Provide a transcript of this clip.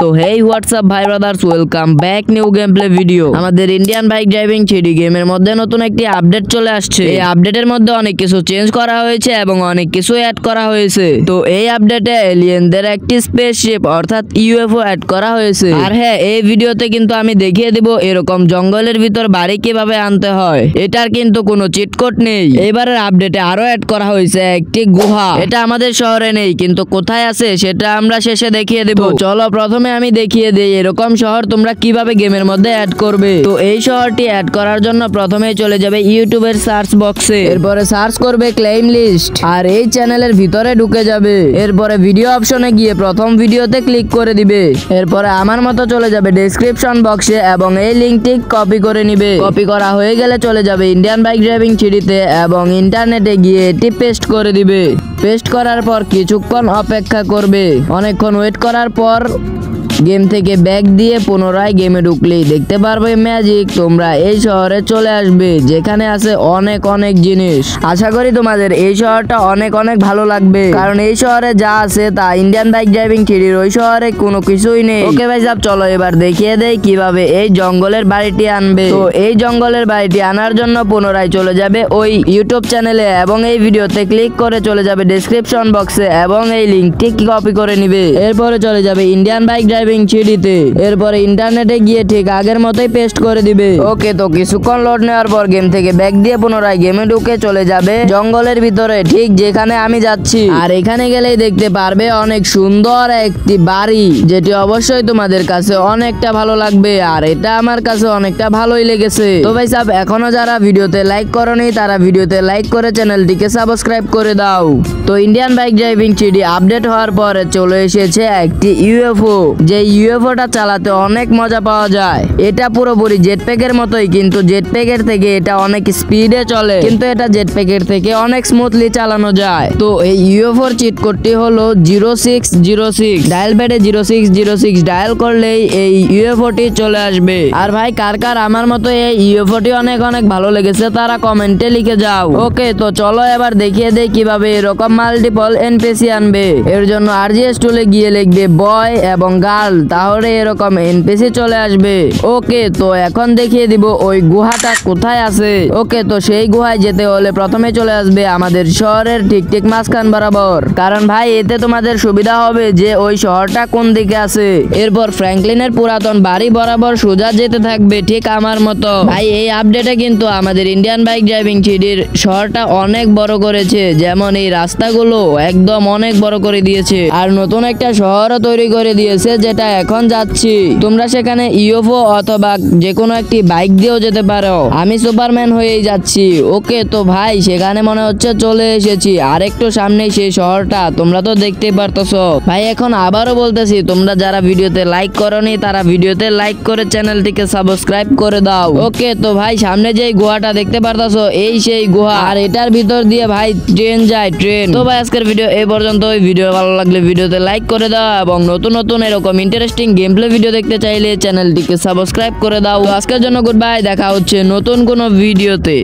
তো হেই হোয়াটসঅ্যাপ ভাই brothers, welcome back new game play video. আমাদের ইন্ডিয়ান বাইক ড্রাইভিং 3D গেমের মধ্যে নতুন একটি আপডেট চলে আসছে। এই আপডেটের মধ্যে অনেক কিছু চেঞ্জ করা হয়েছে এবং অনেক কিছু অ্যাড করা হয়েছে। তো এই আপডেটে এলিয়েনদের একটি স্পেসশিপ অর্থাৎ ইউএফও অ্যাড করা হয়েছে। আর হ্যাঁ, এই ভিডিওতে কিন্তু আমি দেখিয়ে দিব এরকম জঙ্গলের ভিতর বাড়ি কিভাবে আনতে হয়। এটার কিন্তু কোনো চিট কোড নেই। এবারের আপডেটে আরো অ্যাড করা হয়েছে একটি গুহা। এটা আমাদের শহরে নেই, কিন্তু কোথায় আছে সেটা আমরা শেষে দেখিয়ে দেব। চলো প্রথমে আমি দেখিয়ে দেই এরকম শহর তোমরা কিভাবে গেমের মধ্যে অ্যাড করবে। তো এই শহরটি অ্যাড করার জন্য প্রথমে চলে যাবে ইউটিউবের সার্চ বক্সে, এরপরে সার্চ করবে ক্লেইম লিস্ট আর এই চ্যানেলের ভিতরে ঢুকে যাবে। এরপরে ভিডিও অপশনে গিয়ে প্রথম ভিডিওতে ক্লিক করে দিবে। এরপরে আমার মতো চলে যাবে ডেসক্রিপশন বক্সে এবং এই লিংকটি কপি করে নিবে। কপি করা হয়ে গেলে চলে যাবে ইন্ডিয়ান বাইক ড্রাইভিং 3Dতে এবং ইন্টারনেটে গিয়ে এটি পেস্ট করে দিবে। পেস্ট করার পর কিছুক্ষণ অপেক্ষা করবে। অনেকক্ষণ ওয়েট করার পর গেম থেকে ব্যাক দিয়ে পুনরায় গেমে ঢুকলেই দেখতে পারবে ম্যাজিক। তোমরা এই শহরে চলে আসবে যেখানে আছে অনেক অনেক জিনিস। আশা করি তোমাদের এই শহরটা অনেক অনেক ভালো লাগবে, কারণ এই শহরে যা আছে তা ইন্ডিয়ান বাইক ড্রাইভিং 3Dর ওই শহরে কোনো কিছুই নেই। ওকে ভাই সাহেব, চলো এবার দেখিয়ে দেই কিভাবে এই জঙ্গলের বাড়িটি আনবে। তো এই জঙ্গলের বাড়িটি আনার জন্য পুনরায় চলে যাবে ওই ইউটিউব চ্যানেলে এবং এই ভিডিওতে ক্লিক করে চলে যাবে ডেসক্রিপশন বক্সে এবং এই লিংকটি কপি করে নিবে। এরপরে চলে যাবে ইন্ডিয়ান বাইক ড্রাইভিং 3Dতে। এরপরে ইন্টারনেটে গিয়ে ঠিক আগের মতোই পেস্ট করে দিবে। ওকে, তো কিছুক্ষণ লোড নেওয়ার পর গেম থেকে ব্যাক দিয়ে পুনরায় গেমে ঢুকে চলে যাবে জঙ্গলের ভিতরে, ঠিক যেখানে আমি যাচ্ছি। আর এখানে গেলেই দেখতে পারবে অনেক সুন্দর একটি বাড়ি, যেটি অবশ্যই তোমাদের কাছে অনেকটা ভালো লাগবে। আর এটা আমার কাছে অনেকটা ভালোই লেগেছে। তো ভাই সাহেব, এখনো যারা ভিডিওতে লাইক করোনি তারা ভিডিওতে লাইক করে চ্যানেলটিকে সাবস্ক্রাইব করে দাও। তো Indian bike driving 3D update হওয়ার পরে চলে এসেছে একটি ইউএফও। যে ইউএফওটা চালাতে অনেক মজা পাওয়া যায়। এটা পুরোপুরি জেটপ্যাকের মতোই, কিন্তু জেটপ্যাকের থেকে এটা অনেক স্পিডে চলে, কিন্তু এটা জেটপ্যাকের থেকে অনেক স্মুথলি চালানো যায়। তো এই ইউএফওর চিট কোডটি হলো 0606। ডায়াল প্যাডে 0606 ডায়াল করলেই এই ইউএফওটি চলে আসবে। আর ভাই, কার কার আমার মতো এই ইউএফওটি অনেক অনেক ভালো লেগেছে তারা কমেন্টে লিখে যাও। ওকে, তো চলো এবার দেখিয়ে দেই কিভাবে এরকম মাল্টিপল এনপিসি আনবে। এর জন্য আরজিএস টুলে গিয়ে লিখবে বয় এবং গার্ল, তাহলে এরকম এনপিসি চলে আসবে। ওকে, তো এখন দেখিয়ে দিব ওই গুহাটা কোথায় আছে। ওকে, তো সেই গুহায় যেতে হলে প্রথমে চলে আসবে আমাদের শহরের ঠিক মাঝখান বরাবর, কারণ ভাই এতে তোমাদের সুবিধা হবে যে ওই শহরটা কোন দিকে আছে। এরপর ফ্র্যাঙ্কলিনের পুরাতন বাড়ি বরাবর সোজা যেতে থাকবে ঠিক আমার মতো। ভাই এই আপডেটে কিন্তু আমাদের ইন্ডিয়ান বাইক ড্রাইভিং 3Dর শহরটা অনেক বড় করেছে, যেমন এই রাস্তাগুলো একদম অনেক বড় করে দিয়েছে আর নতুন একটা শহরও তৈরি করে দিয়েছে, যেটা এখন যাচ্ছি। তোমরা সেখানে ইউএফও অথবা যে কোনো একটি বাইক দিয়েও যেতে পারো। আমি সুপারম্যান হয়েই যাচ্ছি। ওকে, তো ভাই সেখানে মনে হচ্ছে চলে এসেছি। আর একটু সামনেই সেই শহরটা, তোমরা তো দেখতেই পারতেছো। ভাই এখন আবারও বলতেছি, তোমরা যারা ভিডিওতে লাইক করোনি তারা ভিডিওতে লাইক করে চ্যানেলটিকে সাবস্ক্রাইব করে দাও। ওকে, তো ভাই সামনে যেই গুহাটা দেখতে পারতেছো এই সেই গুহা, আর এটার ভিতর দিয়ে ভাই ট্রেন যায়, ট্রেন। তো ভাই আজকের ভিডিও এই পর্যন্ত। ভিডিও ভালো লাগলে ভিডিওতে লাইক করে দাও এবং নতুন নতুন এরকম ইন্টারেস্টিং গেম প্লে ভিডিও দেখতে চাইলে চ্যানেলটিকে সাবস্ক্রাইব করে দাও। আজকের জন্য গুড বাই, দেখা হচ্ছে নতুন কোনো ভিডিওতে।